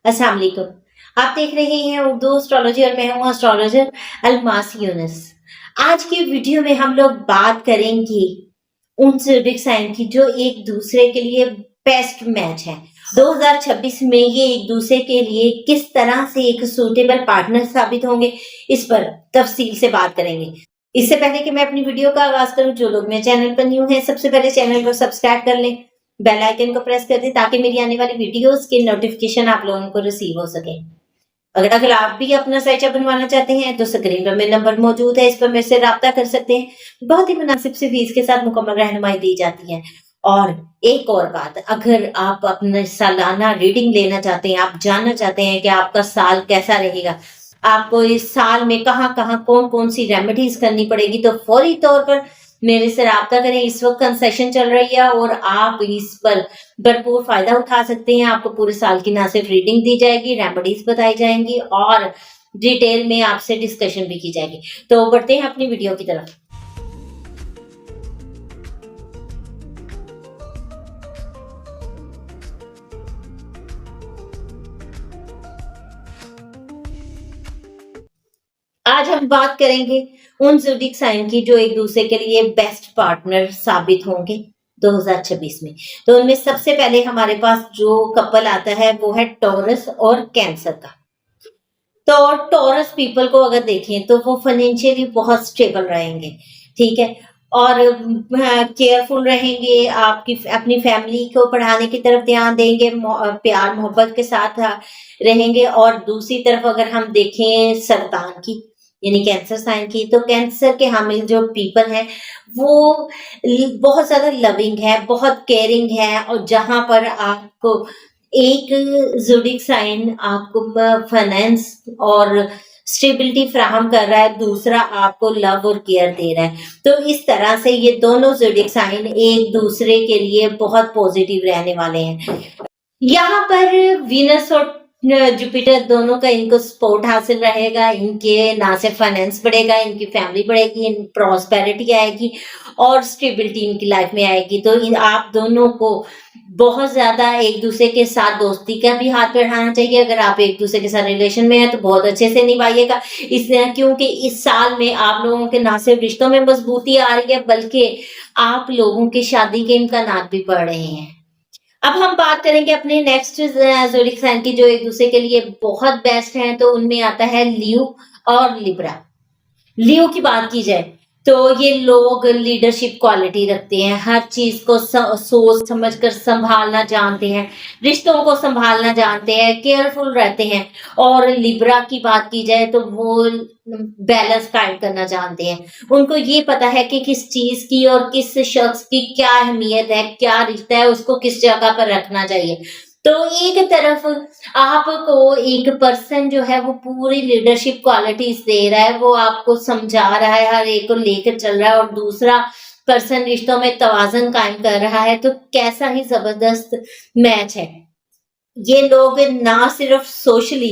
अस्सलाम वालेकुम। आप देख रहे हैं उर्दू एस्ट्रोलॉजी और मैं हूँ एस्ट्रोलॉजर अलमास यूनुस। आज की वीडियो में हम लोग बात करेंगे उन ज़ोडिएक साइन की जो एक दूसरे के लिए बेस्ट मैच है। 2026 में ये एक दूसरे के लिए किस तरह से एक सूटेबल पार्टनर साबित होंगे, इस पर तफसील से बात करेंगे। इससे पहले कि मैं अपनी वीडियो का आगाज करूं, जो लोग मेरे चैनल पर न्यू हैं, सबसे पहले चैनल को सब्सक्राइब कर लें, बेल आइकन को प्रेस कर दें ताकि मेरी आने वाली वीडियोस के नोटिफिकेशन आप लोगों को रिसीव हो सके। अगर अगर आप भी अपना साइट बनवाना चाहते हैं तो स्क्रीन पर मेरा नंबर मौजूद है, इस पर मेरे से राब्ता कर सकते हैं। बहुत ही मुनासिब सी फीस के साथ मुकम्मल रहनुमाई दी जाती है। और एक और बात, अगर आप अपना सालाना रीडिंग लेना चाहते हैं, आप जानना चाहते हैं कि आपका साल कैसा रहेगा, आपको इस साल में कहाँ-कहाँ, कौन-कौन सी रेमेडीज करनी पड़ेगी, तो फौरी तौर पर मेरे से राब्ता करें। इस वक्त कंसेशन चल रही है और आप इस पर भरपूर फायदा उठा सकते हैं। आपको पूरे साल की ना सिर्फ रीडिंग दी जाएगी, रेमेडीज बताई जाएंगी और डिटेल में आपसे डिस्कशन भी की जाएगी। तो बढ़ते हैं अपनी वीडियो की तरफ। आज हम बात करेंगे उन ज़ोडिएक साइन की जो एक दूसरे के लिए बेस्ट पार्टनर साबित होंगे 2026 में। तो उनमें सबसे पहले हमारे पास जो कपल आता है वो है टॉरस और कैंसर का। तो टॉरस पीपल को अगर देखें तो वो फाइनेंशियली बहुत स्टेबल रहेंगे, ठीक है, और केयरफुल रहेंगे, आपकी अपनी फैमिली को पढ़ाने की तरफ ध्यान देंगे, प्यार मोहब्बत के साथ रहेंगे। और दूसरी तरफ अगर हम देखें सरतान की यानी कैंसर साइन की, तो कैंसर के हामिल जो पीपल हैं वो बहुत ज्यादा लविंग है, बहुत केयरिंग है। और जहां पर आपको एक ज़ोडिएक साइन आपको फाइनेंस और स्टेबिलिटी फ्राहम कर रहा है, दूसरा आपको लव और केयर दे रहा है। तो इस तरह से ये दोनों ज़ोडिएक साइन एक दूसरे के लिए बहुत पॉजिटिव रहने वाले हैं। यहाँ पर वीनस और जुपिटर दोनों का इनको सपोर्ट हासिल रहेगा। इनके ना सिर्फ फाइनेंस बढ़ेगा, इनकी फैमिली बढ़ेगी, इन प्रॉस्पेरिटी आएगी और स्टेबिलिटी इनकी लाइफ में आएगी। तो आप दोनों को बहुत ज्यादा एक दूसरे के साथ दोस्ती का भी हाथ बढ़ाना चाहिए। अगर आप एक दूसरे के साथ रिलेशन में हैं तो बहुत अच्छे से निभाइएगा, इसलिए क्योंकि इस साल में आप लोगों के ना सिर्फ रिश्तों में मजबूती आ रही है बल्कि आप लोगों की शादी के इम्कानात भी बढ़ रहे हैं। अब हम बात करेंगे अपने नेक्स्ट ज़ोडिएक साइन की जो एक दूसरे के लिए बहुत बेस्ट हैं। तो उनमें आता है लियो और लिब्रा। लियो की बात की जाए तो ये लोग लीडरशिप क्वालिटी रखते हैं, हर चीज को सोच समझ कर संभालना जानते हैं, रिश्तों को संभालना जानते हैं, केयरफुल रहते हैं। और लिब्रा की बात की जाए तो वो बैलेंस कायम करना जानते हैं। उनको ये पता है कि किस चीज की और किस शख्स की क्या अहमियत है, क्या रिश्ता है, उसको किस जगह पर रखना चाहिए। तो एक तरफ आपको एक पर्सन जो है वो पूरी लीडरशिप क्वालिटीज दे रहा है, वो आपको समझा रहा है, हर एक को लेकर चल रहा है, और दूसरा पर्सन रिश्तों में तवाज़ुन कायम कर रहा है। तो कैसा ही जबरदस्त मैच है। ये लोग ना सिर्फ सोशली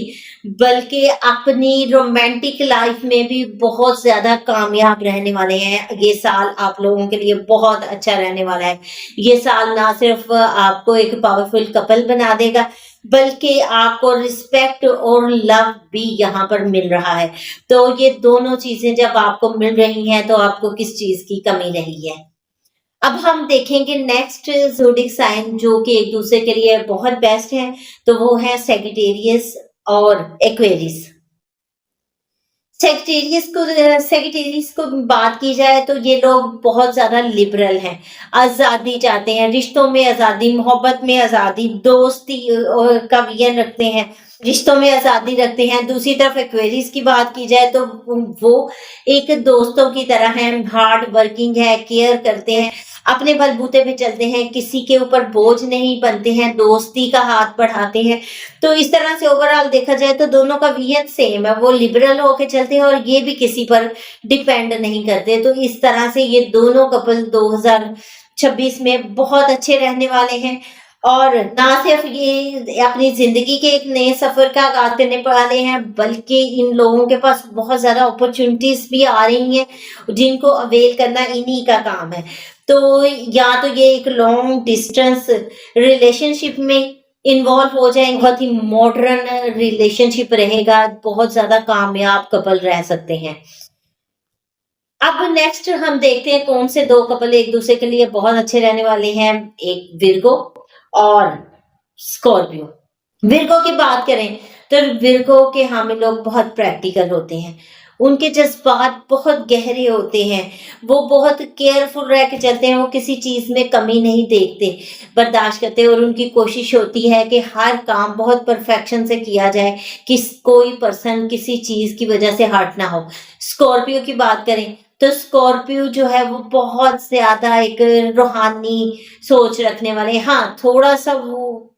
बल्कि अपनी रोमांटिक लाइफ में भी बहुत ज्यादा कामयाब रहने वाले हैं। ये साल आप लोगों के लिए बहुत अच्छा रहने वाला है। ये साल ना सिर्फ आपको एक पावरफुल कपल बना देगा बल्कि आपको रिस्पेक्ट और लव भी यहाँ पर मिल रहा है। तो ये दोनों चीजें जब आपको मिल रही हैं तो आपको किस चीज की कमी रही है। अब हम देखेंगे नेक्स्ट ज़ोडिएक साइन जो कि एक दूसरे के लिए बहुत बेस्ट है, तो वो है सैजिटेरियस और एक्वेरियस। सेक्रेटेरियस को बात की जाए तो ये लोग बहुत ज्यादा लिबरल हैं, आजादी चाहते हैं, रिश्तों में आजादी, मोहब्बत में आजादी, दोस्ती का विजन रखते हैं, रिश्तों में आजादी रखते हैं। दूसरी तरफ एक्वेरियस की बात की जाए तो वो एक दोस्तों की तरह हैं, हार्ड वर्किंग है, केयर करते हैं, अपने बलबूते पे चलते हैं, किसी के ऊपर बोझ नहीं बनते हैं, दोस्ती का हाथ बढ़ाते हैं। तो इस तरह से ओवरऑल देखा जाए तो दोनों का विजन सेम है, वो लिबरल होके चलते हैं और ये भी किसी पर डिपेंड नहीं करते। तो इस तरह से ये दोनों कपल 2026 में बहुत अच्छे रहने वाले हैं और ना सिर्फ ये अपनी जिंदगी के एक नए सफर का आगाज करने वाले हैं बल्कि इन लोगों के पास बहुत ज्यादा अपॉर्चुनिटीज भी आ रही हैं जिनको अवेल करना इन्हीं का काम है। तो या तो ये एक लॉन्ग डिस्टेंस रिलेशनशिप में इन्वॉल्व हो जाएँगे, बहुत ही मॉडर्न रिलेशनशिप रहेगा, बहुत ज़्यादा कामयाब कपल रह सकते हैं। अब नेक्स्ट हम देखते हैं कौन से 2 कपल एक-दूसरे के लिए बहुत अच्छे रहने वाले हैं, एक विर्गो और स्कॉर्पियो। विर्गो की बात करें तो विर्गो के हामी लोग बहुत प्रैक्टिकल होते हैं। उनके जज़्बात बहुत गहरे होते हैं, वो बहुत केयरफुल रह के चलते हैं, वो किसी चीज़ में कमी नहीं देखते, बर्दाश्त करते हैं और उनकी कोशिश होती है कि हर काम बहुत परफेक्शन से किया जाए, कोई पर्सन किसी चीज़ की वज़ह से हर्ट ना हो। स्कॉर्पियो की बात करें तो स्कॉर्पियो जो है वो बहुत ज़्यादा एक रूहानी सोच रखने वाले, हाँ, थोड़ा-सा वो